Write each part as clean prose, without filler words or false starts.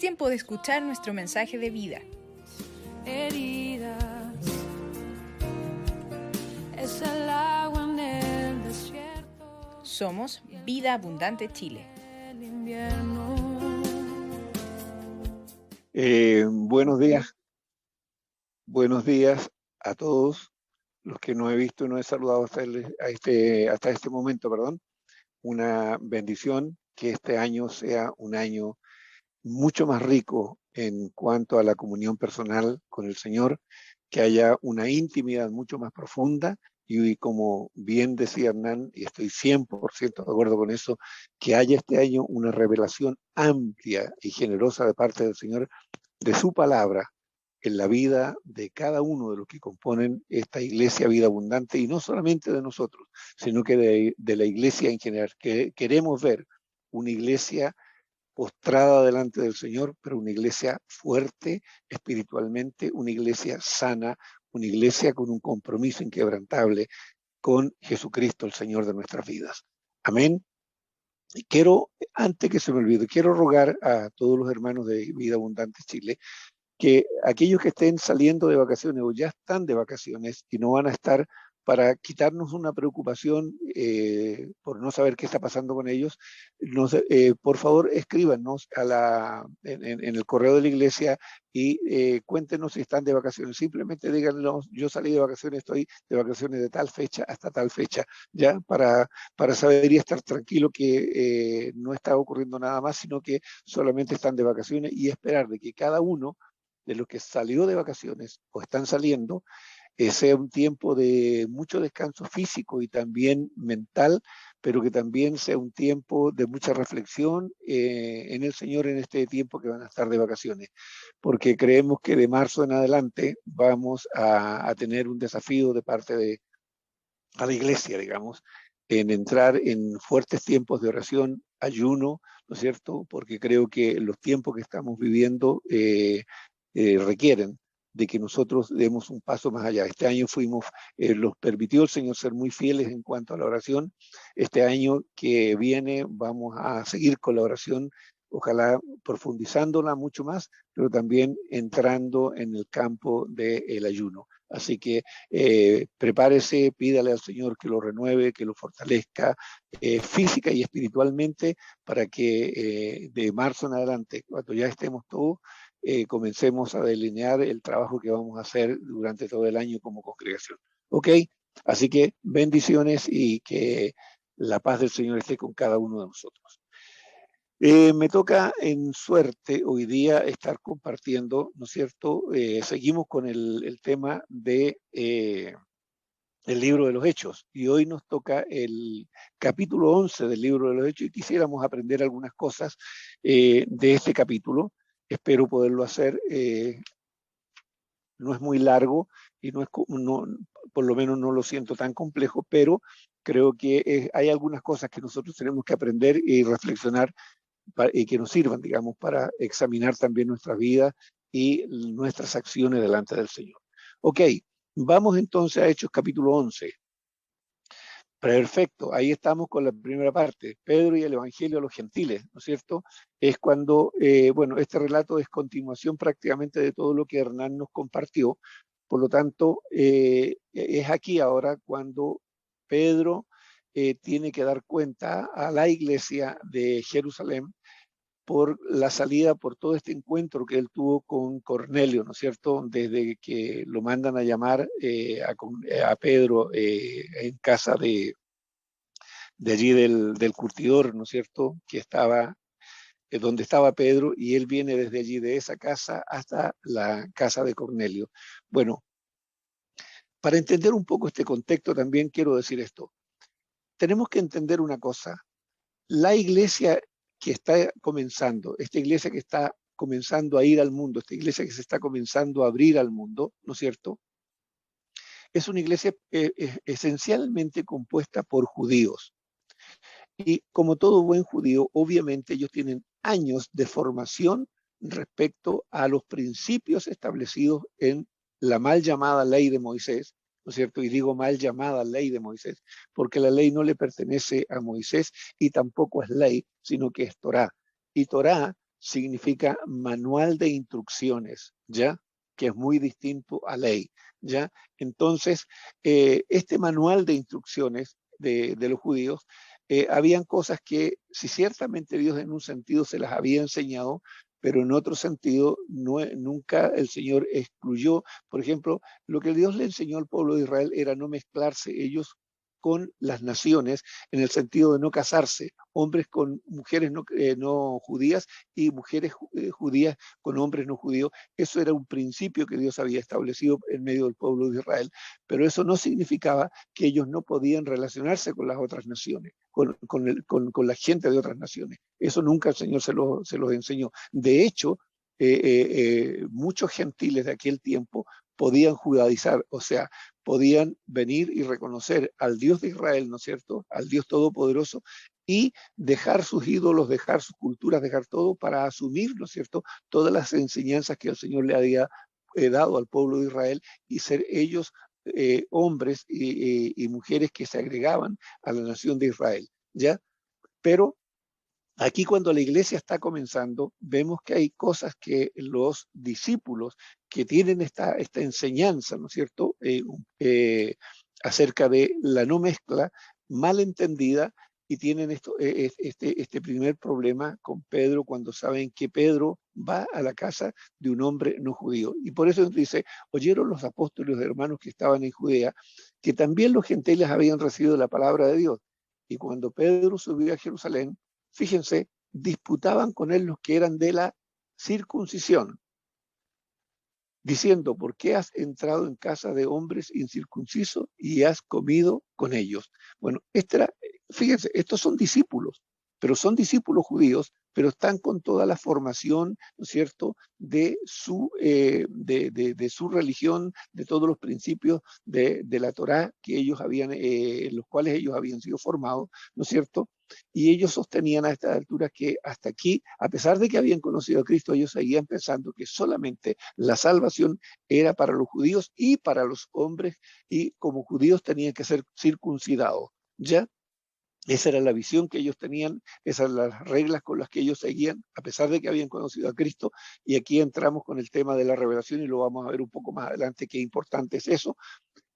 tiempo de escuchar nuestro mensaje de vida. Heridas, es el agua en el desierto. Somos Vida Abundante Chile. El invierno. Buenos días a todos los que no he visto y no he saludado hasta este momento, perdón. Una bendición que este año sea un año mucho más rico en cuanto a la comunión personal con el Señor, que haya una intimidad mucho más profunda y como bien decía Hernán, y estoy 100% de acuerdo con eso, que haya este año una revelación amplia y generosa de parte del Señor de su palabra en la vida de cada uno de los que componen esta iglesia Vida Abundante, y no solamente de nosotros, sino que de la iglesia en general. Que queremos ver una iglesia postrada delante del Señor, pero una iglesia fuerte espiritualmente, una iglesia sana, una iglesia con un compromiso inquebrantable con Jesucristo, el Señor de nuestras vidas. Amén. Y quiero, antes que se me olvide, quiero rogar a todos los hermanos de Vida Abundante Chile que aquellos que estén saliendo de vacaciones o ya están de vacaciones y no van a estar, para quitarnos una preocupación por no saber qué está pasando con ellos, por favor escríbanos en el correo de la iglesia y cuéntenos si están de vacaciones. Simplemente díganos: yo salí de vacaciones, estoy de vacaciones de tal fecha hasta tal fecha, ya para saber y estar tranquilo que no está ocurriendo nada más, sino que solamente están de vacaciones, y esperar de que cada uno de los que salió de vacaciones o están saliendo sea un tiempo de mucho descanso físico y también mental, pero que también sea un tiempo de mucha reflexión en el Señor en este tiempo que van a estar de vacaciones, porque creemos que de marzo en adelante vamos a tener un desafío de parte a la iglesia, digamos, en entrar en fuertes tiempos de oración, ayuno, ¿no es cierto? Porque creo que los tiempos que estamos viviendo requieren de que nosotros demos un paso más allá. Este año los permitió el Señor ser muy fieles en cuanto a la oración. Este año que viene vamos a seguir con la oración, ojalá profundizándola mucho más, pero también entrando en el campo del ayuno. Así que prepárese, pídale al Señor que lo renueve, que lo fortalezca física y espiritualmente, para que de marzo en adelante, cuando ya estemos todos, comencemos a delinear el trabajo que vamos a hacer durante todo el año como congregación. ¿Ok? Así que bendiciones y que la paz del Señor esté con cada uno de nosotros. Me toca en suerte hoy día estar compartiendo, ¿no es cierto? Seguimos con el tema de el libro de los Hechos, y hoy nos toca el capítulo 11 del libro de los Hechos, y quisiéramos aprender algunas cosas de este capítulo. Espero poderlo hacer. No es muy largo y por lo menos no lo siento tan complejo, pero creo que hay algunas cosas que nosotros tenemos que aprender y reflexionar y que nos sirvan, digamos, para examinar también nuestra vida y nuestras acciones delante del Señor. Ok, vamos entonces a Hechos capítulo 11. Perfecto, ahí estamos con la primera parte, Pedro y el Evangelio a los gentiles, ¿no es cierto? Es cuando, bueno, este relato es continuación prácticamente de todo lo que Hernán nos compartió. Por lo tanto, es aquí ahora cuando Pedro tiene que dar cuenta a la iglesia de Jerusalén por la salida, por todo este encuentro que él tuvo con Cornelio, ¿no es cierto? Desde que lo mandan a llamar a Pedro en casa de allí del curtidor, ¿no es cierto? Que estaba donde estaba Pedro, y él viene desde allí, de esa casa, hasta la casa de Cornelio. Bueno, para entender un poco este contexto también quiero decir esto. Tenemos que entender una cosa. La iglesia que está comenzando, esta iglesia que está comenzando a ir al mundo, esta iglesia que se está comenzando a abrir al mundo, ¿no es cierto? Es una iglesia esencialmente compuesta por judíos. Y como todo buen judío, obviamente ellos tienen años de formación respecto a los principios establecidos en la mal llamada ley de Moisés, ¿no es cierto? Y digo mal llamada ley de Moisés, porque la ley no le pertenece a Moisés y tampoco es ley, sino que es Torá. Y Torá significa manual de instrucciones, ¿ya? Que es muy distinto a ley, ¿ya? Entonces, este manual de instrucciones de los judíos, habían cosas que, si ciertamente Dios en un sentido se las había enseñado, pero en otro sentido nunca el Señor excluyó. Por ejemplo, lo que Dios le enseñó al pueblo de Israel era no mezclarse ellos con las naciones, en el sentido de no casarse, hombres con mujeres no judías y mujeres judías con hombres no judíos. Eso era un principio que Dios había establecido en medio del pueblo de Israel, pero eso no significaba que ellos no podían relacionarse con las otras naciones, con la gente de otras naciones. Eso nunca el Señor se los enseñó. De hecho, muchos gentiles de aquel tiempo podían judaizar, o sea, podían venir y reconocer al Dios de Israel, ¿no es cierto?, al Dios Todopoderoso, y dejar sus ídolos, dejar sus culturas, dejar todo para asumir, ¿no es cierto?, todas las enseñanzas que el Señor le había dado al pueblo de Israel y ser ellos hombres y mujeres que se agregaban a la nación de Israel, ¿ya? Pero aquí cuando la iglesia está comenzando, vemos que hay cosas que los discípulos que tienen esta enseñanza, ¿no es cierto?, acerca de la no mezcla, mal entendida, y tienen este primer problema con Pedro cuando saben que Pedro va a la casa de un hombre no judío. Y por eso dice, oyeron los apóstoles hermanos que estaban en Judea, que también los gentiles habían recibido la palabra de Dios. Y cuando Pedro subió a Jerusalén, fíjense, disputaban con él los que eran de la circuncisión, diciendo, ¿por qué has entrado en casa de hombres incircuncisos y has comido con ellos? Bueno, fíjense, estos son discípulos, pero son discípulos judíos, pero están con toda la formación, ¿no es cierto?, de su religión, de todos los principios de la Torá que ellos en los cuales ellos habían sido formados, ¿no es cierto? Y ellos sostenían a estas alturas que hasta aquí, a pesar de que habían conocido a Cristo, ellos seguían pensando que solamente la salvación era para los judíos y para los hombres, y como judíos tenían que ser circuncidados, ¿ya? Esa era la visión que ellos tenían, esas eran las reglas con las que ellos seguían, a pesar de que habían conocido a Cristo. Y aquí entramos con el tema de la revelación y lo vamos a ver un poco más adelante, qué importante es eso.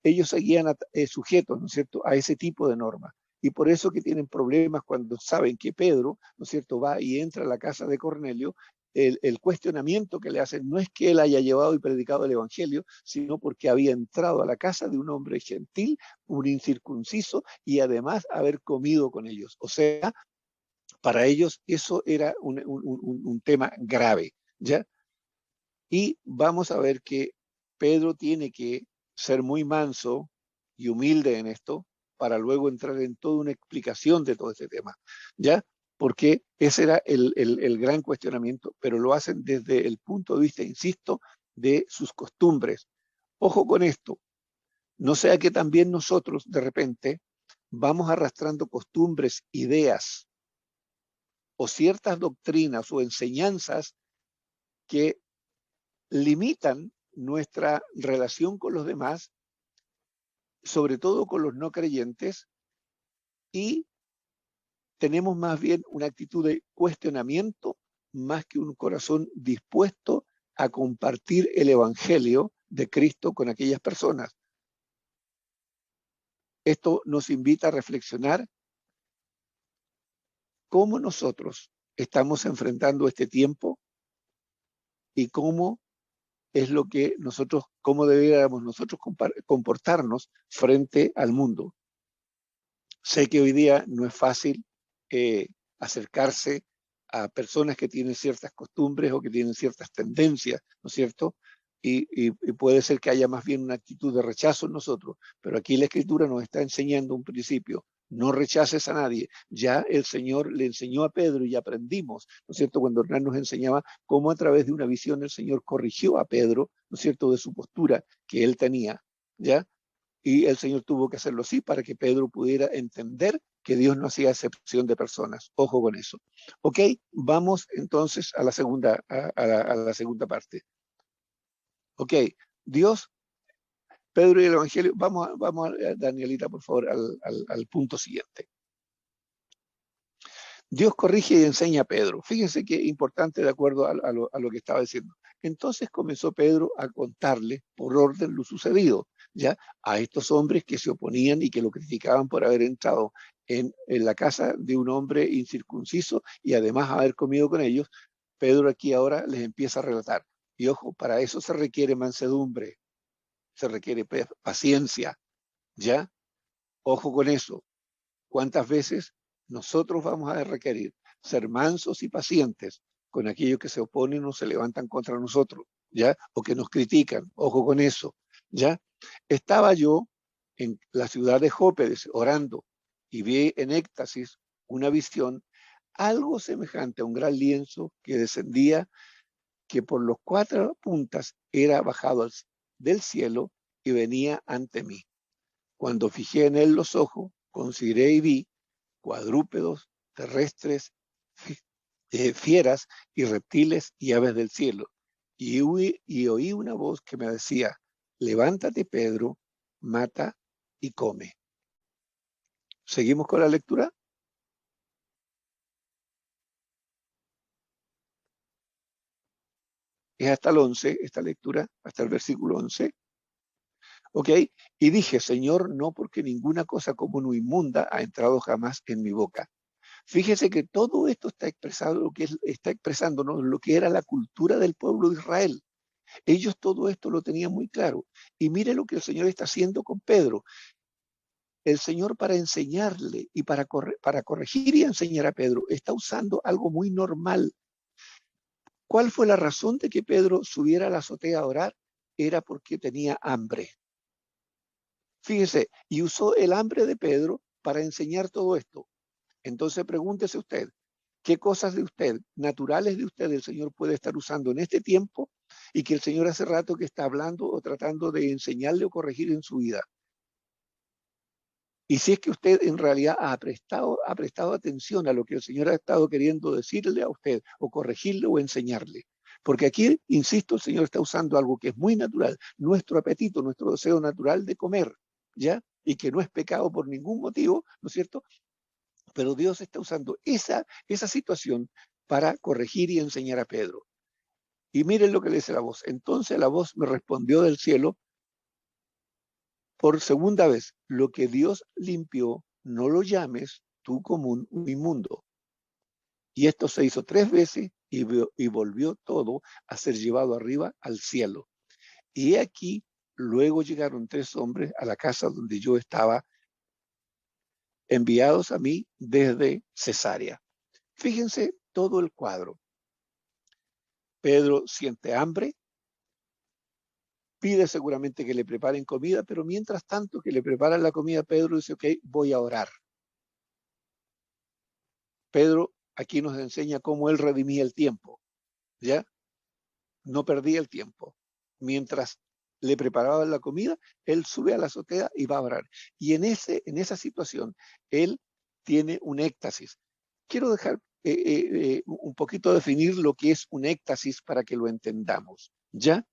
Ellos seguían sujetos, ¿no es cierto?, a ese tipo de normas. Y por eso que tienen problemas cuando saben que Pedro, ¿no es cierto?, va y entra a la casa de Cornelio. El cuestionamiento que le hacen no es que él haya llevado y predicado el evangelio, sino porque había entrado a la casa de un hombre gentil, un incircunciso, y además haber comido con ellos. O sea, para ellos eso era un tema grave, ¿ya? Y vamos a ver que Pedro tiene que ser muy manso y humilde en esto para luego entrar en toda una explicación de todo este tema, ¿ya? Porque ese era el gran cuestionamiento, pero lo hacen desde el punto de vista, insisto, de sus costumbres. Ojo con esto, no sea que también nosotros de repente vamos arrastrando costumbres, ideas o ciertas doctrinas o enseñanzas que limitan nuestra relación con los demás, sobre todo con los no creyentes, y tenemos más bien una actitud de cuestionamiento más que un corazón dispuesto a compartir el evangelio de Cristo con aquellas personas. Esto nos invita a reflexionar cómo nosotros estamos enfrentando este tiempo y cómo es lo que cómo deberíamos nosotros comportarnos frente al mundo. Sé que hoy día no es fácil acercarse a personas que tienen ciertas costumbres o que tienen ciertas tendencias, ¿no es cierto? Y puede ser que haya más bien una actitud de rechazo en nosotros, pero aquí la Escritura nos está enseñando un principio: no rechaces a nadie. Ya el Señor le enseñó a Pedro y aprendimos, ¿no es cierto?, cuando Hernán nos enseñaba cómo a través de una visión el Señor corrigió a Pedro, ¿no es cierto?, de su postura que él tenía, ¿ya? Y el Señor tuvo que hacerlo así para que Pedro pudiera entender que Dios no hacía excepción de personas. Ojo con eso. Ok, vamos entonces a la segunda parte. Ok, Dios, Pedro y el Evangelio. Vamos a Danielita, por favor, al punto siguiente. Dios corrige y enseña a Pedro. Fíjense qué importante de acuerdo a lo que estaba diciendo. Entonces comenzó Pedro a contarle por orden lo sucedido, ya a estos hombres que se oponían y que lo criticaban por haber entrado en la casa de un hombre incircunciso y además haber comido con ellos. Pedro aquí ahora les empieza a relatar. Y ojo, para eso se requiere mansedumbre, se requiere paciencia, ¿ya? Ojo con eso. ¿Cuántas veces nosotros vamos a requerir ser mansos y pacientes con aquellos que se oponen o se levantan contra nosotros, ¿ya? O que nos critican. Ojo con eso, ¿ya? Estaba yo en la ciudad de Jope orando y vi en éxtasis una visión, algo semejante a un gran lienzo que descendía, que por los 4 puntas era bajado del cielo y venía ante mí. Cuando fijé en él los ojos, consideré y vi cuadrúpedos, terrestres, fieras y reptiles y aves del cielo. Y oí una voz que me decía, levántate, Pedro, mata y come. ¿Seguimos con la lectura? Es hasta el 11, esta lectura, hasta el versículo 11. ¿Ok? Y dije, Señor, no, porque ninguna cosa común o inmunda ha entrado jamás en mi boca. Fíjese que todo esto está expresado, está expresándonos lo que era la cultura del pueblo de Israel. Ellos todo esto lo tenían muy claro. Y mire lo que el Señor está haciendo con Pedro. El Señor, para enseñarle y para corregir y enseñar a Pedro, está usando algo muy normal. ¿Cuál fue la razón de que Pedro subiera a la azotea a orar? Era porque tenía hambre. Fíjese, y usó el hambre de Pedro para enseñar todo esto. Entonces pregúntese usted, ¿qué cosas de usted, naturales de usted, el Señor puede estar usando en este tiempo y que el Señor hace rato que está hablando o tratando de enseñarle o corregir en su vida? Y si es que usted en realidad ha prestado atención a lo que el Señor ha estado queriendo decirle a usted o corregirle o enseñarle. Porque aquí, insisto, el Señor está usando algo que es muy natural, nuestro apetito, nuestro deseo natural de comer, ¿ya? Y que no es pecado por ningún motivo, ¿no es cierto? Pero Dios está usando esa situación para corregir y enseñar a Pedro. Y miren lo que le dice la voz. Entonces la voz me respondió del cielo por segunda vez, lo que Dios limpió, no lo llames tú común o inmundo. Y esto se hizo 3 veces y volvió todo a ser llevado arriba al cielo. Y aquí luego llegaron 3 hombres a la casa donde yo estaba, enviados a mí desde Cesarea. Fíjense todo el cuadro. Pedro siente hambre, pide seguramente que le preparen comida, pero mientras tanto que le preparan la comida, Pedro dice, ok, voy a orar. Pedro aquí nos enseña cómo él redimía el tiempo, ¿ya? No perdía el tiempo. Mientras le preparaban la comida, él sube a la azotea y va a orar. Y en esa situación, él tiene un éxtasis. Quiero dejar un poquito definir lo que es un éxtasis para que lo entendamos, ¿ya?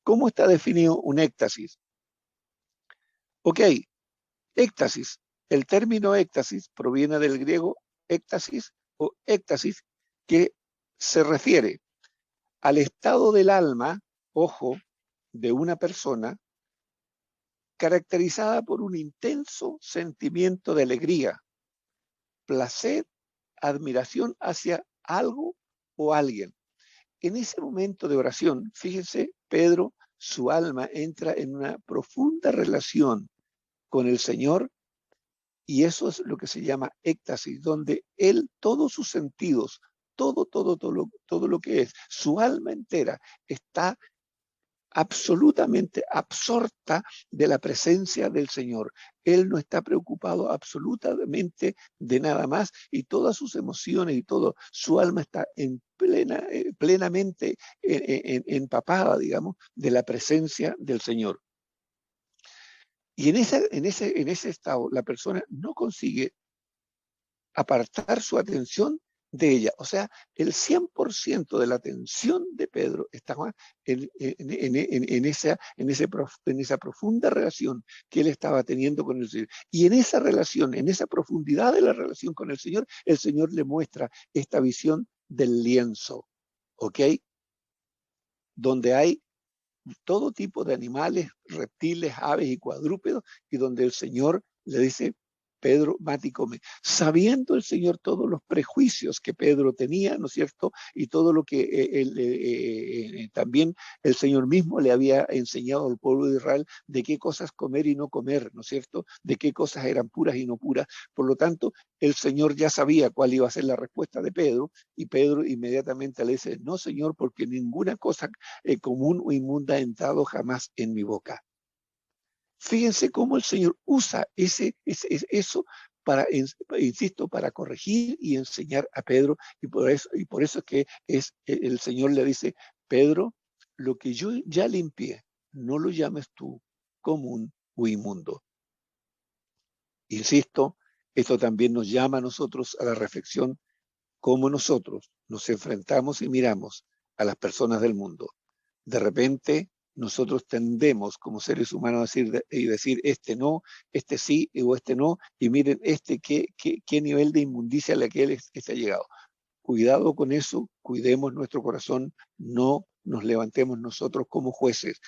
¿Cómo está definido un éxtasis? Ok, éxtasis. El término éxtasis proviene del griego éxtasis o éxtasis, que se refiere al estado del alma, ojo, de una persona caracterizada por un intenso sentimiento de alegría, placer, admiración hacia algo o alguien. En ese momento de oración, fíjense, Pedro, su alma entra en una profunda relación con el Señor, y eso es lo que se llama éxtasis, donde él, todos sus sentidos, todo lo que es, su alma entera está absolutamente absorta de la presencia del Señor. Él no está preocupado absolutamente de nada más, y todas sus emociones y todo, su alma está plenamente empapada, digamos, de la presencia del Señor. Y en ese estado, la persona no consigue apartar su atención de ella. O sea, el 100% de la atención de Pedro estaba en esa profunda relación que él estaba teniendo con el Señor. Y en esa relación, en esa profundidad de la relación con el Señor le muestra esta visión del lienzo, ¿ok? Donde hay todo tipo de animales, reptiles, aves y cuadrúpedos, y donde el Señor le dice, Pedro, mate y come. Sabiendo el Señor todos los prejuicios que Pedro tenía, ¿no es cierto? Y todo lo que también el Señor mismo le había enseñado al pueblo de Israel de qué cosas comer y no comer, ¿no es cierto? De qué cosas eran puras y no puras. Por lo tanto, el Señor ya sabía cuál iba a ser la respuesta de Pedro, y Pedro inmediatamente le dice, no, Señor, porque ninguna cosa común o inmunda ha entrado jamás en mi boca. Fíjense cómo el Señor usa eso para, insisto, para corregir y enseñar a Pedro, y por eso es que el Señor le dice, Pedro, lo que yo ya limpié, no lo llames tú común o inmundo. Insisto, esto también nos llama a nosotros a la reflexión, cómo nosotros nos enfrentamos y miramos a las personas del mundo. De repente, nosotros tendemos como seres humanos a decir este no, este sí o este no, y miren qué nivel de inmundicia a la que él ha llegado. Cuidado con eso, cuidemos nuestro corazón, no nos levantemos nosotros como jueces.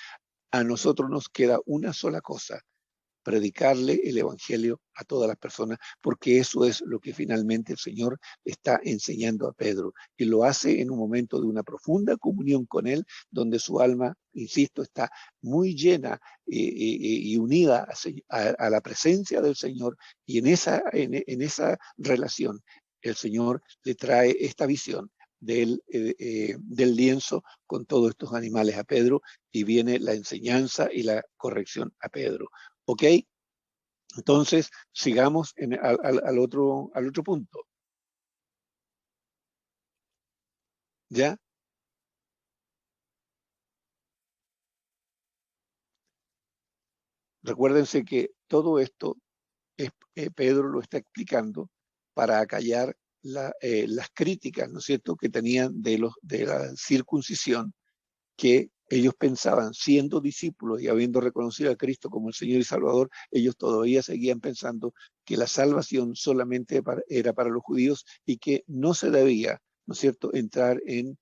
A nosotros nos queda una sola cosa, predicarle el evangelio a todas las personas, porque eso es lo que finalmente el Señor está enseñando a Pedro, y lo hace en un momento de una profunda comunión con él, donde su alma, insisto, está muy llena y unida a la presencia del Señor, y en esa relación el Señor le trae esta visión del lienzo con todos estos animales a Pedro, y viene la enseñanza y la corrección a Pedro. ¿Ok? Entonces, sigamos al otro punto. ¿Ya? Recuérdense que todo esto Pedro lo está explicando para acallar las críticas, ¿no es cierto?, que tenían de la circuncisión, que ellos pensaban, siendo discípulos y habiendo reconocido a Cristo como el Señor y Salvador, ellos todavía seguían pensando que la salvación solamente era para los judíos, y que no se debía, ¿no es cierto?, entrar en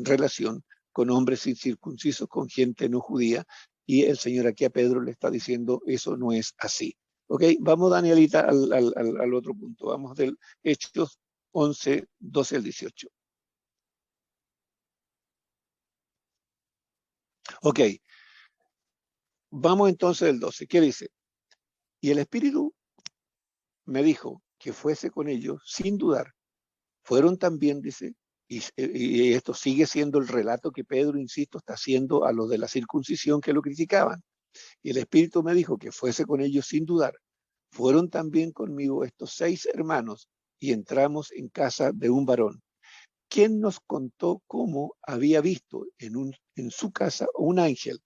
relación con hombres incircuncisos, con gente no judía, y el Señor aquí a Pedro le está diciendo, eso no es así. Ok, vamos, Danielita, al otro punto. Vamos del Hechos 11, 12 al 18. Ok, vamos entonces del 12. ¿Qué dice? Y el Espíritu me dijo que fuese con ellos sin dudar. Fueron también, dice, y esto sigue siendo el relato que Pedro, insisto, está haciendo a los de la circuncisión que lo criticaban. Y el Espíritu me dijo que fuese con ellos sin dudar. Fueron también conmigo estos 6 hermanos, y entramos en casa de un varón, quien nos contó cómo había visto en su casa un ángel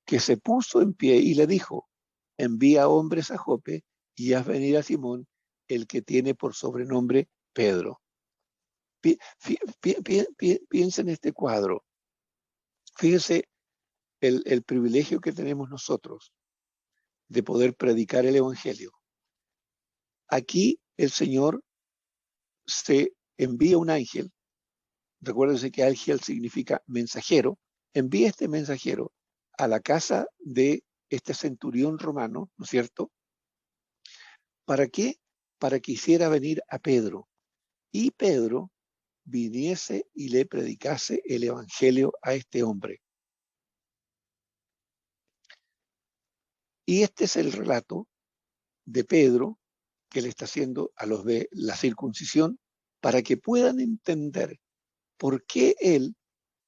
que se puso en pie y le dijo, envía hombres a Jope y haz venir a Simón, el que tiene por sobrenombre Pedro. Piensa en este cuadro. Fíjese el privilegio que tenemos nosotros de poder predicar el evangelio. Aquí el Señor se envía un ángel. Recuérdense que ángel significa mensajero. Envía este mensajero a la casa de este centurión romano, ¿no es cierto? ¿Para qué? Para que hiciera venir a Pedro, y Pedro viniese y le predicase el evangelio a este hombre. Y este es el relato de Pedro que le está haciendo a los de la circuncisión, para que puedan entender por qué él,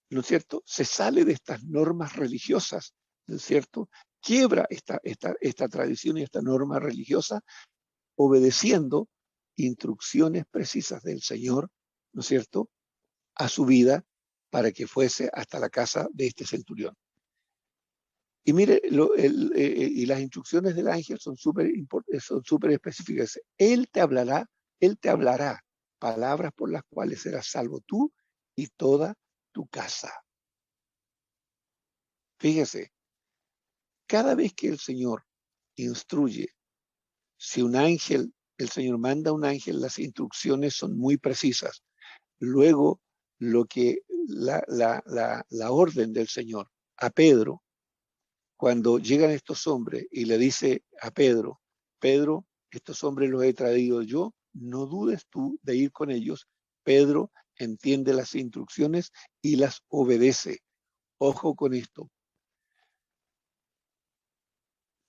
¿no es cierto?, se sale de estas normas religiosas, ¿no es cierto?, quiebra esta tradición y esta norma religiosa, obedeciendo instrucciones precisas del Señor, ¿no es cierto?, a su vida, para que fuese hasta la casa de este centurión. Y mire, y las instrucciones del ángel son súper específicas. Él te hablará palabras por las cuales serás salvo tú y toda tu casa. Fíjese, cada vez que el Señor instruye, si un ángel, el Señor manda a un ángel, las instrucciones son muy precisas. Luego, lo que la orden del Señor a Pedro, cuando llegan estos hombres y le dice a Pedro, Pedro, estos hombres los he traído yo, no dudes tú de ir con ellos. Pedro entiende las instrucciones y las obedece. Ojo con esto.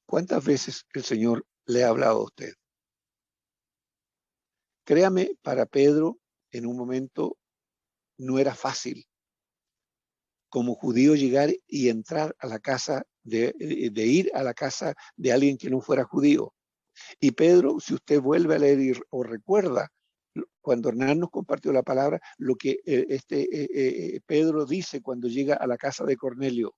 ¿Cuántas veces el Señor le ha hablado a usted? Créame, para Pedro, en un momento no era fácil como judío llegar y entrar a la casa, de ir a la casa de alguien que no fuera judío. Y Pedro, si usted vuelve a leer o recuerda, cuando Hernán nos compartió la palabra, lo que Pedro dice cuando llega a la casa de Cornelio.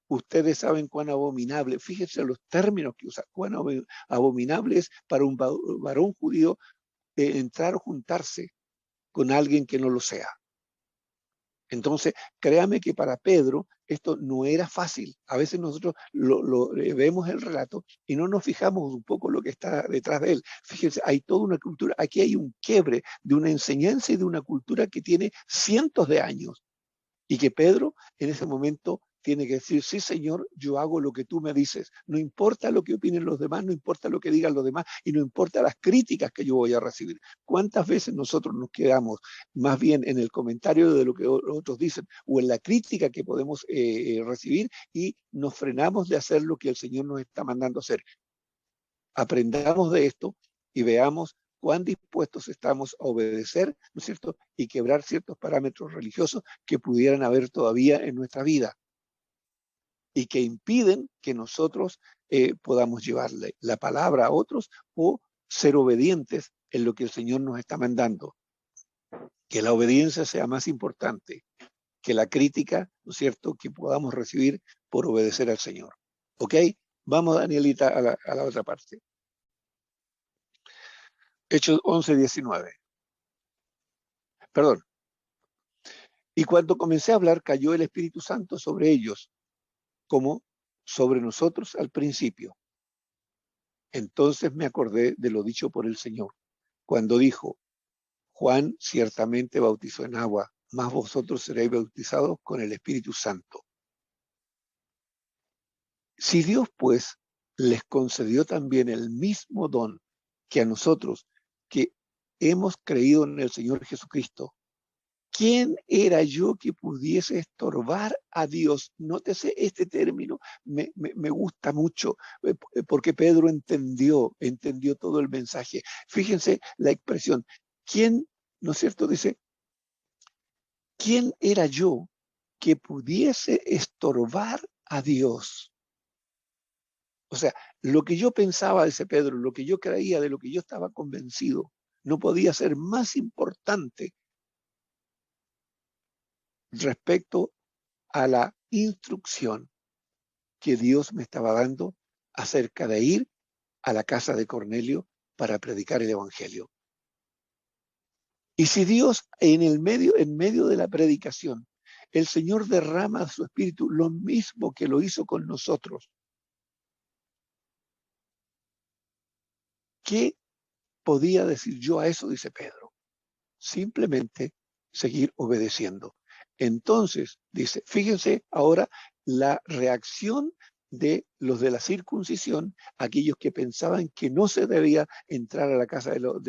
Ustedes saben cuán abominable, fíjense los términos que usa, cuán abominable es para un varón judío entrar o juntarse con alguien que no lo sea. Entonces, créame que para Pedro esto no era fácil. A veces nosotros vemos el relato y no nos fijamos un poco lo que está detrás de él. Fíjense, hay toda una cultura, aquí hay un quiebre de una enseñanza y de una cultura que tiene cientos de años. Y que Pedro en ese momento tiene que decir, sí, Señor, yo hago lo que tú me dices. No importa lo que opinen los demás, no importa lo que digan los demás y no importa las críticas que yo voy a recibir. ¿Cuántas veces nosotros nos quedamos más bien en el comentario de lo que otros dicen o en la crítica que podemos recibir y nos frenamos de hacer lo que el Señor nos está mandando hacer? Aprendamos de esto y veamos cuán dispuestos estamos a obedecer, ¿no es cierto?, y quebrar ciertos parámetros religiosos que pudieran haber todavía en nuestra vida y que impiden que nosotros podamos llevarle la palabra a otros o ser obedientes en lo que el Señor nos está mandando. Que la obediencia sea más importante que la crítica, ¿no es cierto?, que podamos recibir por obedecer al Señor. ¿Ok? Vamos, Danielita, a la otra parte. Hechos 11:19. Perdón. Y cuando comencé a hablar, cayó el Espíritu Santo sobre ellos, como sobre nosotros al principio. Entonces me acordé de lo dicho por el Señor, cuando dijo, Juan ciertamente bautizó en agua, mas vosotros seréis bautizados con el Espíritu Santo. Si Dios, pues, les concedió también el mismo don que a nosotros, que hemos creído en el Señor Jesucristo, ¿quién era yo que pudiese estorbar a Dios? Nótese este término, me gusta mucho, porque Pedro entendió todo el mensaje. Fíjense la expresión, ¿quién, no es cierto? Dice, ¿quién era yo que pudiese estorbar a Dios? O sea, lo que yo pensaba, dice Pedro, lo que yo creía, de lo que yo estaba convencido, no podía ser más importante respecto a la instrucción que Dios me estaba dando acerca de ir a la casa de Cornelio para predicar el evangelio. Y si Dios en medio de la predicación, el Señor derrama su espíritu, lo mismo que lo hizo con nosotros, ¿qué podía decir yo a eso? Dice Pedro. Simplemente seguir obedeciendo. Entonces, dice, fíjense ahora la reacción de los de la circuncisión, aquellos que pensaban que no se debía entrar a la casa de los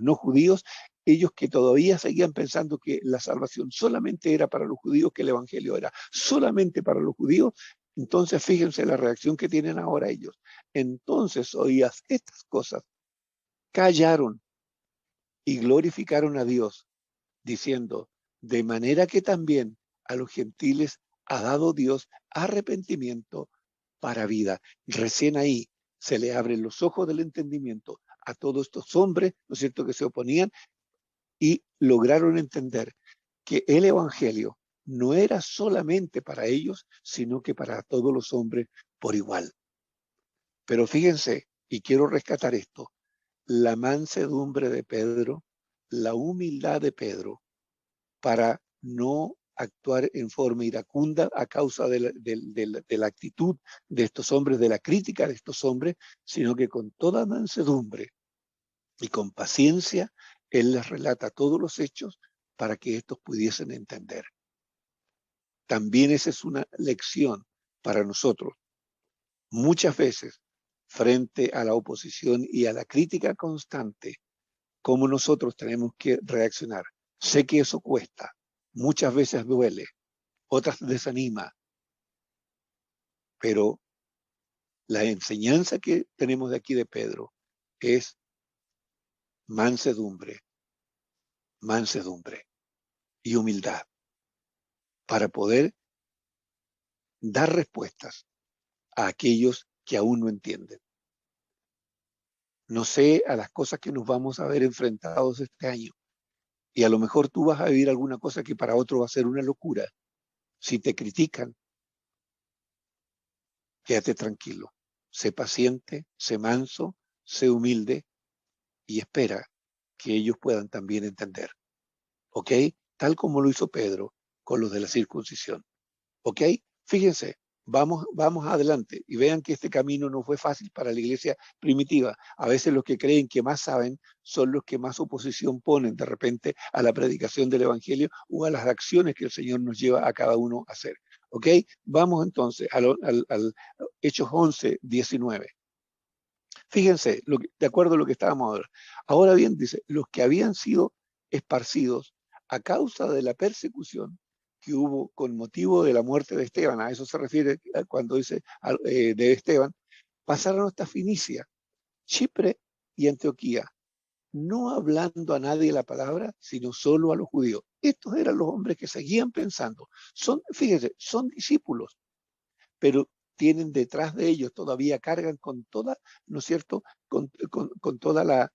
no judíos, ellos que todavía seguían pensando que la salvación solamente era para los judíos, que el evangelio era solamente para los judíos. Entonces, fíjense la reacción que tienen ahora ellos. Entonces, oías estas cosas, callaron y glorificaron a Dios, diciendo, de manera que también a los gentiles ha dado Dios arrepentimiento para vida. Recién ahí se le abren los ojos del entendimiento a todos estos hombres, ¿no es cierto?, que se oponían y lograron entender que el evangelio no era solamente para ellos, sino que para todos los hombres por igual. Pero fíjense, y quiero rescatar esto, la mansedumbre de Pedro, la humildad de Pedro, para no actuar en forma iracunda a causa de la actitud de estos hombres, de la crítica de estos hombres, sino que con toda mansedumbre y con paciencia, él les relata todos los hechos para que estos pudiesen entender. También esa es una lección para nosotros. Muchas veces, frente a la oposición y a la crítica constante, cómo nosotros tenemos que reaccionar. Sé que eso cuesta, muchas veces duele, otras desanima, pero la enseñanza que tenemos de aquí de Pedro es mansedumbre, mansedumbre y humildad para poder dar respuestas a aquellos que aún no entienden. No sé a las cosas que nos vamos a ver enfrentados este año, y a lo mejor tú vas a vivir alguna cosa que para otro va a ser una locura. Si te critican, quédate tranquilo, sé paciente, sé manso, sé humilde y espera que ellos puedan también entender. ¿Ok? Tal como lo hizo Pedro con los de la circuncisión. ¿Ok? Fíjense, vamos adelante y vean que este camino no fue fácil para la iglesia primitiva. A veces los que creen que más saben son los que más oposición ponen de repente a la predicación del evangelio o a las acciones que el Señor nos lleva a cada uno a hacer. ¿Ok? Vamos entonces al Hechos 11, 19. Fíjense, de acuerdo a lo que estábamos ahora. Ahora bien, dice, los que habían sido esparcidos a causa de la persecución que hubo con motivo de la muerte de Esteban, a eso se refiere cuando dice de Esteban, pasaron hasta Finicia, Chipre y Antioquía, no hablando a nadie la palabra, sino solo a los judíos. Estos eran los hombres que seguían pensando. Fíjense, son discípulos, pero tienen detrás de ellos, todavía cargan con toda, ¿no es cierto?, con toda la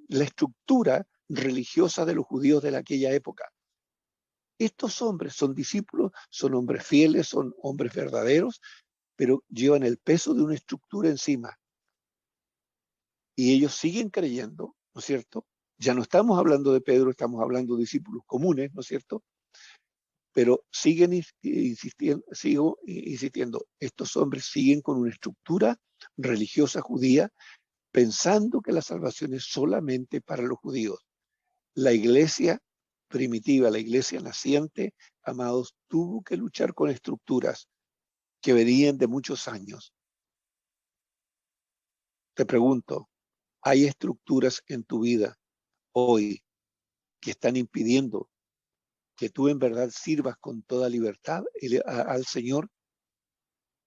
estructura religiosa de los judíos de aquella época. Estos hombres son discípulos, son hombres fieles, son hombres verdaderos, pero llevan el peso de una estructura encima. Y ellos siguen creyendo, ¿no es cierto? Ya no estamos hablando de Pedro, estamos hablando de discípulos comunes, ¿no es cierto? Pero sigo insistiendo, estos hombres siguen con una estructura religiosa judía, pensando que la salvación es solamente para los judíos. La iglesia primitiva, la iglesia naciente, amados, tuvo que luchar con estructuras que venían de muchos años. Te pregunto, ¿hay estructuras en tu vida hoy que están impidiendo que tú en verdad sirvas con toda libertad al Señor?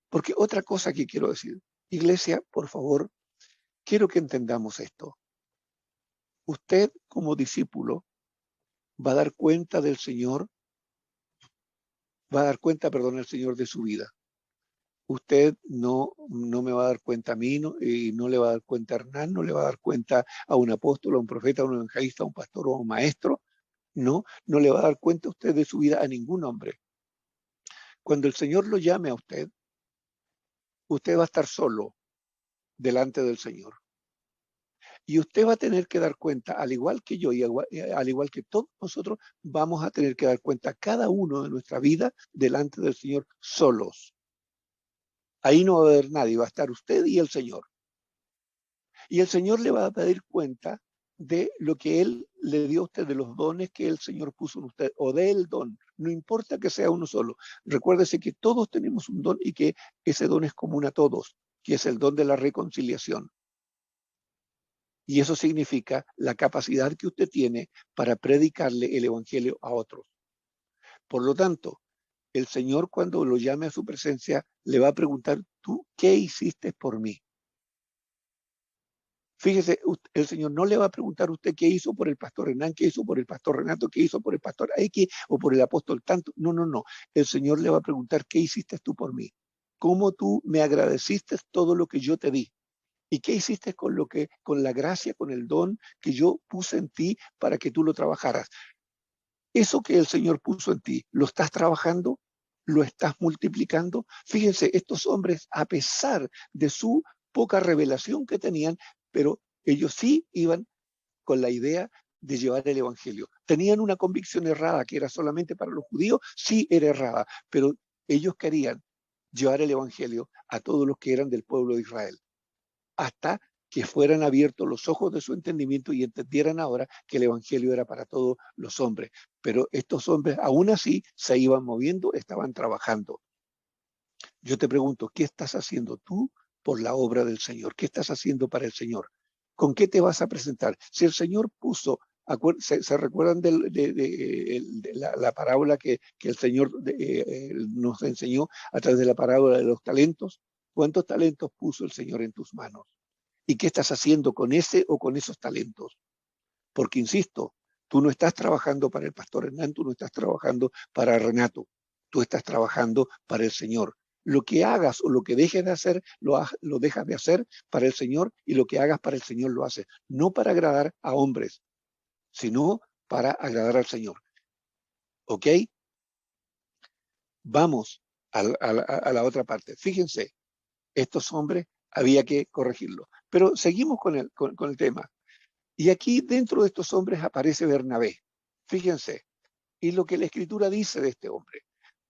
Porque otra cosa que quiero decir, iglesia, por favor, quiero que entendamos esto. Usted como discípulo va a dar cuenta del Señor, el Señor de su vida. Usted no me va a dar cuenta a mí, y no le va a dar cuenta a Hernán, no le va a dar cuenta a un apóstol, a un profeta, a un evangelista, a un pastor o a un maestro. No le va a dar cuenta a usted de su vida a ningún hombre. Cuando el Señor lo llame a usted, usted va a estar solo delante del Señor. Y usted va a tener que dar cuenta, al igual que yo y al igual que todos nosotros, vamos a tener que dar cuenta cada uno de nuestra vida delante del Señor solos. Ahí no va a haber nadie, va a estar usted y el Señor. Y el Señor le va a pedir cuenta de lo que Él le dio a usted, de los dones que el Señor puso en usted, o del don. No importa que sea uno solo. Recuérdese que todos tenemos un don y que ese don es común a todos, que es el don de la reconciliación. Y eso significa la capacidad que usted tiene para predicarle el evangelio a otros. Por lo tanto, el Señor, cuando lo llame a su presencia, le va a preguntar, ¿tú qué hiciste por mí? Fíjese, el Señor no le va a preguntar a usted qué hizo por el pastor Hernán, qué hizo por el pastor Renato, qué hizo por el pastor X o por el apóstol tanto. No. El Señor le va a preguntar, ¿qué hiciste tú por mí? ¿Cómo tú me agradeciste todo lo que yo te di? ¿Y qué hiciste con la gracia, con el don que yo puse en ti para que tú lo trabajaras? Eso que el Señor puso en ti, ¿lo estás trabajando? ¿Lo estás multiplicando? Fíjense, estos hombres, a pesar de su poca revelación que tenían, pero ellos sí iban con la idea de llevar el evangelio. Tenían una convicción errada, que era solamente para los judíos, sí era errada, pero ellos querían llevar el evangelio a todos los que eran del pueblo de Israel, hasta que fueran abiertos los ojos de su entendimiento y entendieran ahora que el evangelio era para todos los hombres. Pero estos hombres aún así se iban moviendo, estaban trabajando. Yo te pregunto, ¿qué estás haciendo tú por la obra del Señor? ¿Qué estás haciendo para el Señor? ¿Con qué te vas a presentar? Si el Señor puso, ¿se recuerdan de la parábola que el Señor nos enseñó a través de la parábola de los talentos? ¿Cuántos talentos puso el Señor en tus manos? ¿Y qué estás haciendo con ese o con esos talentos? Porque, insisto, tú no estás trabajando para el pastor Hernán, tú no estás trabajando para Renato, tú estás trabajando para el Señor. Lo que hagas o lo que dejes de hacer, lo dejas de hacer para el Señor, y lo que hagas para el Señor lo haces. No para agradar a hombres, sino para agradar al Señor. ¿Ok? Vamos a la otra parte. Fíjense, estos hombres había que corregirlos. Pero seguimos con el tema. Y aquí dentro de estos hombres aparece Bernabé. Fíjense, y lo que la Escritura dice de este hombre.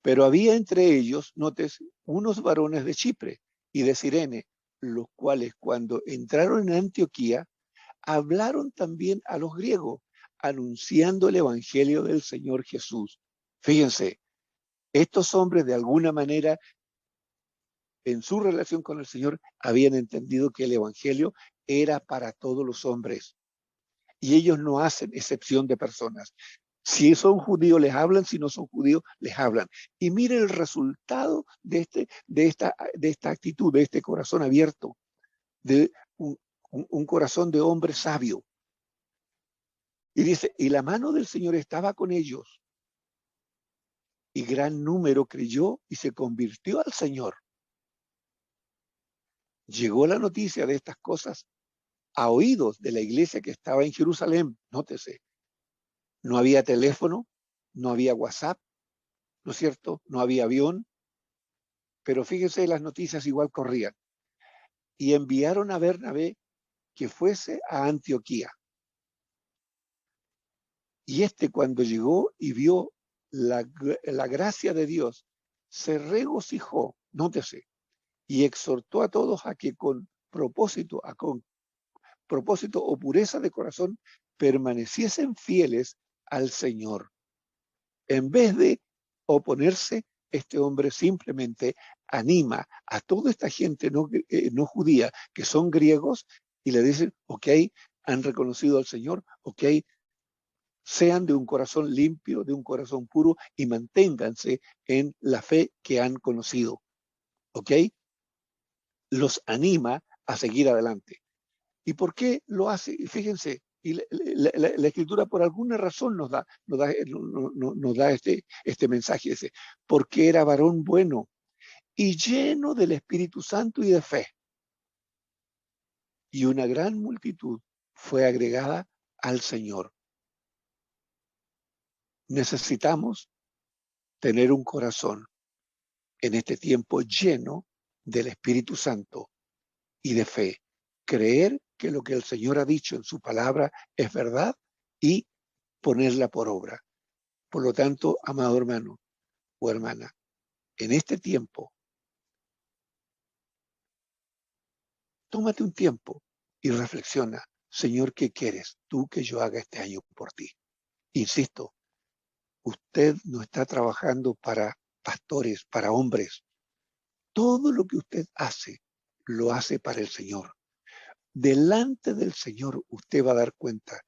Pero había entre ellos, notes, unos varones de Chipre y de Cirene, los cuales cuando entraron en Antioquía, hablaron también a los griegos, anunciando el evangelio del Señor Jesús. Fíjense, estos hombres de alguna manera, en su relación con el Señor, habían entendido que el evangelio era para todos los hombres. Y ellos no hacen excepción de personas. Si son judíos, les hablan; si no son judíos, les hablan. Y mire el resultado de esta actitud, de este corazón abierto, de un corazón de hombre sabio. Y dice, y la mano del Señor estaba con ellos, y gran número creyó y se convirtió al Señor. Llegó la noticia de estas cosas a oídos de la iglesia que estaba en Jerusalén. Nótese, no había teléfono, no había WhatsApp, ¿no es cierto? No había avión, pero fíjense, las noticias igual corrían. Y enviaron a Bernabé que fuese a Antioquía. Y cuando llegó y vio la gracia de Dios, se regocijó, nótese, y exhortó a todos a que con propósito o pureza de corazón permaneciesen fieles al Señor. En vez de oponerse, este hombre simplemente anima a toda esta gente no judía, que son griegos, y le dicen, ok, han reconocido al Señor, ok, sean de un corazón limpio, de un corazón puro, y manténganse en la fe que han conocido. ¿Ok? Los anima a seguir adelante. ¿Y por qué lo hace? Fíjense, y la Escritura por alguna razón nos da este mensaje. Dice, porque era varón bueno y lleno del Espíritu Santo y de fe. Y una gran multitud fue agregada al Señor. Necesitamos tener un corazón en este tiempo lleno del Espíritu Santo y de fe. Creer que lo que el Señor ha dicho en su palabra es verdad y ponerla por obra. Por lo tanto, amado hermano o hermana, en este tiempo, tómate un tiempo y reflexiona, Señor, ¿qué quieres tú que yo haga este año por ti? Insisto, usted no está trabajando para pastores, para hombres. Todo lo que usted hace, lo hace para el Señor. Delante del Señor usted va a dar cuenta.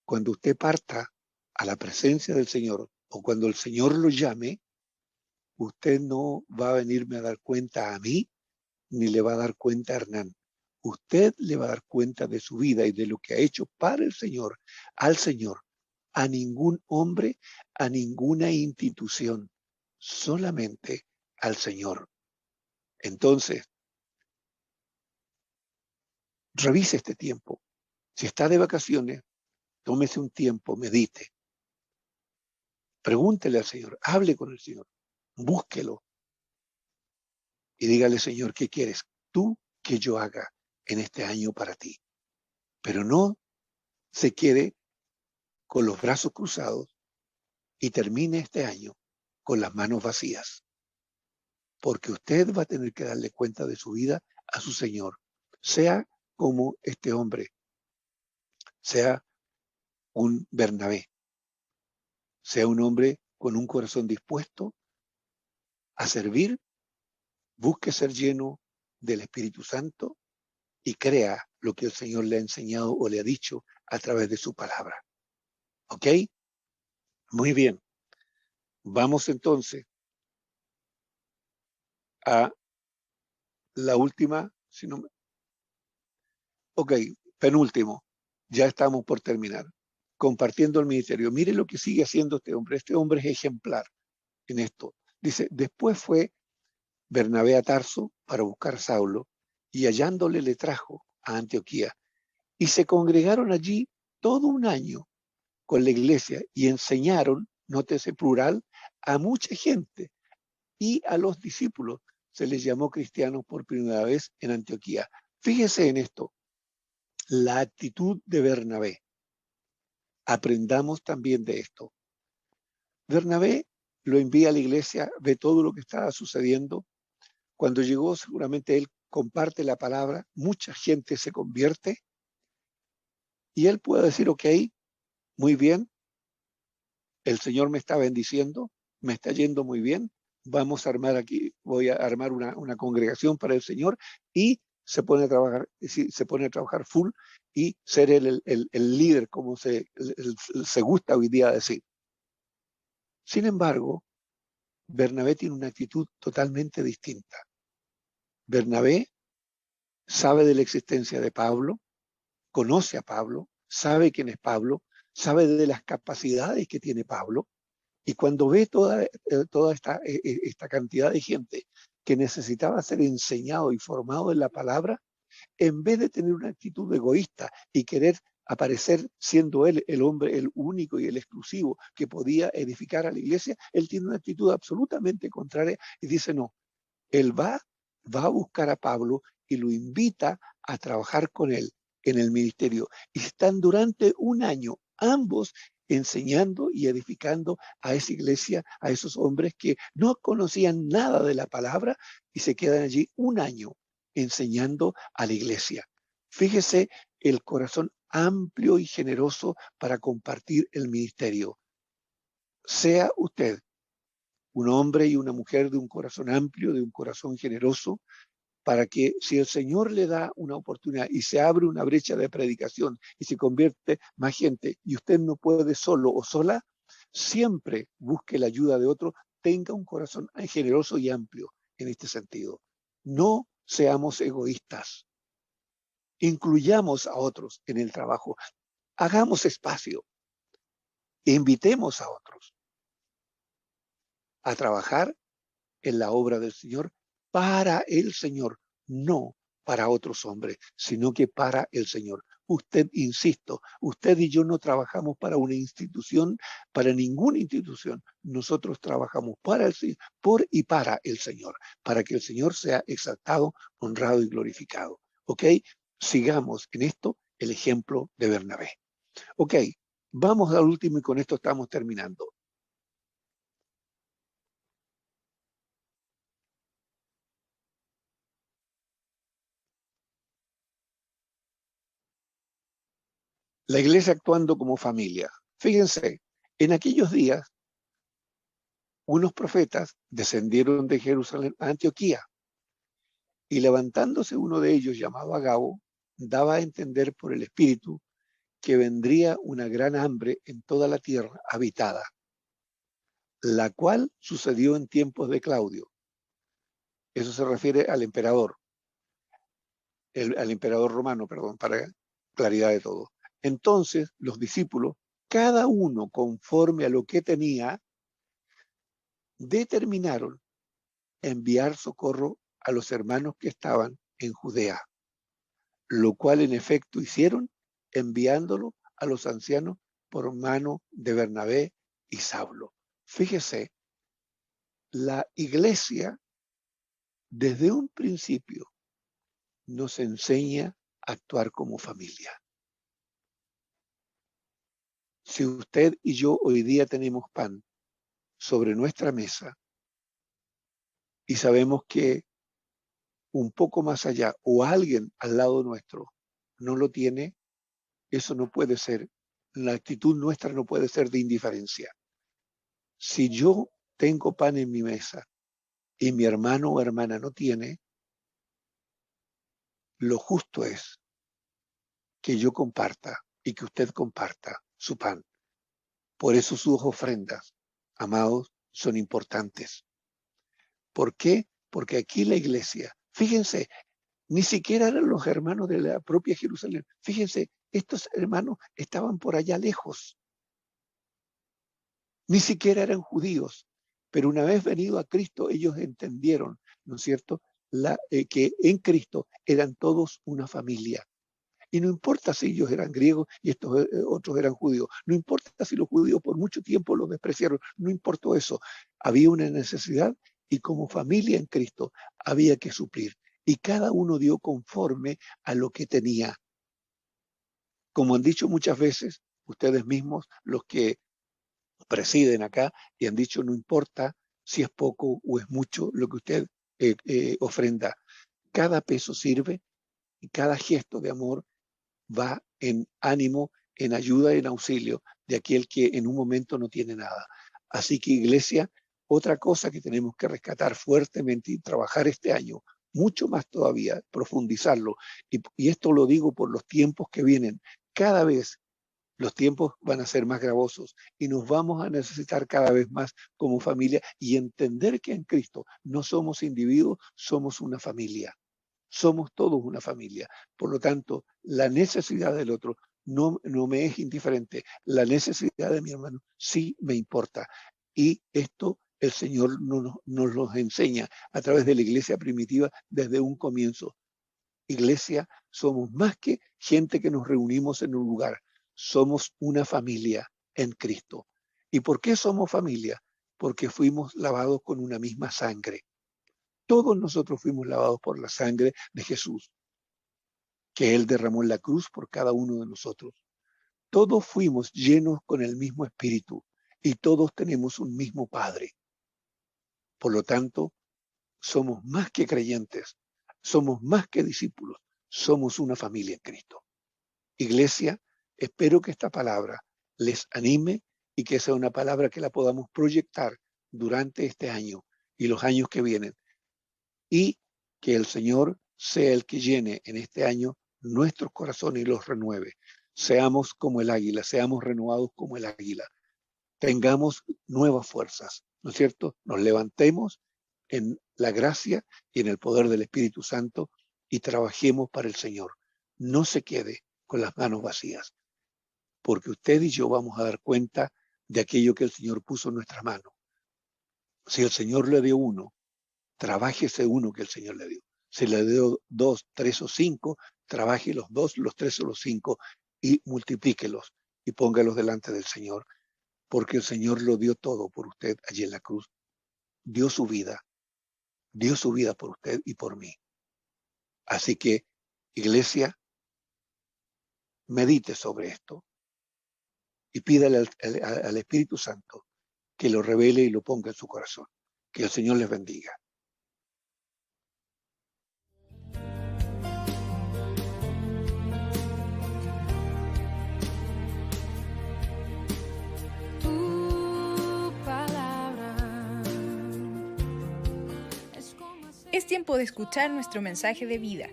Cuando usted parta a la presencia del Señor o cuando el Señor lo llame, usted no va a venirme a dar cuenta a mí, ni le va a dar cuenta a Hernán. Usted le va a dar cuenta de su vida y de lo que ha hecho para el Señor, al Señor, a ningún hombre, a ninguna institución, solamente al Señor. Entonces, revise este tiempo. Si está de vacaciones, tómese un tiempo, medite. Pregúntele al Señor, hable con el Señor, búsquelo y dígale, Señor, ¿qué quieres tú que yo haga en este año para ti? Pero no se quede con los brazos cruzados y termine este año con las manos vacías, porque usted va a tener que darle cuenta de su vida a su Señor, sea como este hombre, sea un Bernabé, sea un hombre con un corazón dispuesto a servir, busque ser lleno del Espíritu Santo y crea lo que el Señor le ha enseñado o le ha dicho a través de su palabra. ¿Ok? Muy bien. Vamos entonces a la última. Si no, ok, penúltimo. Ya estamos por terminar. Compartiendo el ministerio. Mire lo que sigue haciendo este hombre. Este hombre es ejemplar en esto. Dice, después fue Bernabé a Tarso para buscar a Saulo y hallándole le trajo a Antioquía. Y se congregaron allí todo un año con la iglesia y enseñaron, nótese plural, a mucha gente y a los discípulos se les llamó cristianos por primera vez en Antioquía. Fíjese en esto, la actitud de Bernabé. Aprendamos también de esto. Bernabé lo envía a la iglesia, ve todo lo que estaba sucediendo. Cuando llegó, seguramente él comparte la palabra, mucha gente se convierte y él puede decir, ok, muy bien, el Señor me está bendiciendo, me está yendo muy bien, vamos a armar aquí, voy a armar una congregación para el Señor y se pone a trabajar full y ser el líder, como se gusta hoy día decir. Sin embargo, Bernabé tiene una actitud totalmente distinta. Bernabé sabe de la existencia de Pablo, conoce a Pablo, sabe quién es Pablo, sabe de las capacidades que tiene Pablo, y cuando ve toda esta cantidad de gente que necesitaba ser enseñado y formado en la palabra, en vez de tener una actitud egoísta y querer aparecer siendo él el hombre, el único y el exclusivo que podía edificar a la iglesia, él tiene una actitud absolutamente contraria y dice no, él va a buscar a Pablo y lo invita a trabajar con él en el ministerio. Y están durante un año ambos enseñando y edificando a esa iglesia, a esos hombres que no conocían nada de la palabra y se quedan allí un año enseñando a la iglesia. Fíjese el corazón amplio y generoso para compartir el ministerio. Sea usted un hombre y una mujer de un corazón amplio, de un corazón generoso, para que si el Señor le da una oportunidad y se abre una brecha de predicación y se convierte más gente y usted no puede solo o sola, siempre busque la ayuda de otro, tenga un corazón generoso y amplio en este sentido. No seamos egoístas. Incluyamos a otros en el trabajo. Hagamos espacio. Invitemos a otros a trabajar en la obra del Señor para el Señor, no para otros hombres, sino que para el Señor. Usted, insisto, usted y yo no trabajamos para una institución, para ninguna institución. Nosotros trabajamos para el Señor, por y para el Señor, para que el Señor sea exaltado, honrado y glorificado. ¿Ok? Sigamos en esto el ejemplo de Bernabé. Ok, vamos al último y con esto estamos terminando. La iglesia actuando como familia. Fíjense, en aquellos días, unos profetas descendieron de Jerusalén a Antioquía y levantándose uno de ellos llamado Agabo, daba a entender por el Espíritu que vendría una gran hambre en toda la tierra habitada, la cual sucedió en tiempos de Claudio. Eso se refiere al emperador, al emperador romano, perdón, para claridad de todo. Entonces los discípulos, cada uno conforme a lo que tenía, determinaron enviar socorro a los hermanos que estaban en Judea, lo cual en efecto hicieron enviándolo a los ancianos por mano de Bernabé y Saulo. Fíjese, la iglesia desde un principio nos enseña a actuar como familia. Si usted y yo hoy día tenemos pan sobre nuestra mesa y sabemos que un poco más allá o alguien al lado nuestro no lo tiene, eso no puede ser, la actitud nuestra no puede ser de indiferencia. Si yo tengo pan en mi mesa y mi hermano o hermana no tiene, lo justo es que yo comparta y que usted comparta su pan. Por eso sus ofrendas, amados, son importantes. ¿Por qué? Porque aquí la iglesia, fíjense, ni siquiera eran los hermanos de la propia Jerusalén. Fíjense, estos hermanos estaban por allá lejos. Ni siquiera eran judíos. Pero una vez venido a Cristo, ellos entendieron, ¿no es cierto?, que en Cristo eran todos una familia. Y no importa si ellos eran griegos y estos otros eran judíos. No importa si los judíos por mucho tiempo los despreciaron. No importó eso. Había una necesidad y como familia en Cristo había que suplir. Y cada uno dio conforme a lo que tenía. Como han dicho muchas veces, ustedes mismos, los que presiden acá, y han dicho, no importa si es poco o es mucho lo que usted ofrenda. Cada peso sirve y cada gesto de amor va en ánimo, en ayuda, en auxilio de aquel que en un momento no tiene nada. Así que, iglesia, otra cosa que tenemos que rescatar fuertemente y trabajar este año, mucho más todavía, profundizarlo, y esto lo digo por los tiempos que vienen, cada vez los tiempos van a ser más gravosos y nos vamos a necesitar cada vez más como familia y entender que en Cristo no somos individuos, somos una familia. Somos todos una familia. Por lo tanto, la necesidad del otro no me es indiferente. La necesidad de mi hermano sí me importa. Y esto el Señor nos lo enseña a través de la iglesia primitiva desde un comienzo. Iglesia, somos más que gente que nos reunimos en un lugar. Somos una familia en Cristo. ¿Y por qué somos familia? Porque fuimos lavados con una misma sangre. Todos nosotros fuimos lavados por la sangre de Jesús, que Él derramó en la cruz por cada uno de nosotros. Todos fuimos llenos con el mismo espíritu y todos tenemos un mismo Padre. Por lo tanto, somos más que creyentes, somos más que discípulos, somos una familia en Cristo. Iglesia, espero que esta palabra les anime y que sea una palabra que la podamos proyectar durante este año y los años que vienen. Y que el Señor sea el que llene en este año nuestros corazones y los renueve. Seamos como el águila, seamos renovados como el águila. Tengamos nuevas fuerzas, ¿no es cierto? Nos levantemos en la gracia y en el poder del Espíritu Santo y trabajemos para el Señor. No se quede con las manos vacías, porque usted y yo vamos a dar cuenta de aquello que el Señor puso en nuestras manos. Si el Señor le dio uno, trabaje ese uno que el Señor le dio. Si le dio 2, 3 o 5, trabaje los 2, los 3 o los 5 y multiplíquelos y póngalos delante del Señor, porque el Señor lo dio todo por usted allí en la cruz. Dio su vida por usted y por mí. Así que, iglesia, medite sobre esto y pídale al Espíritu Santo que lo revele y lo ponga en su corazón. Que el Señor les bendiga. Es tiempo de escuchar nuestro mensaje de vida.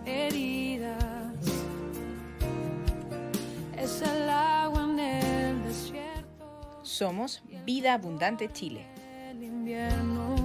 Heridas, es el agua en el desierto. Somos Vida Abundante Chile. El invierno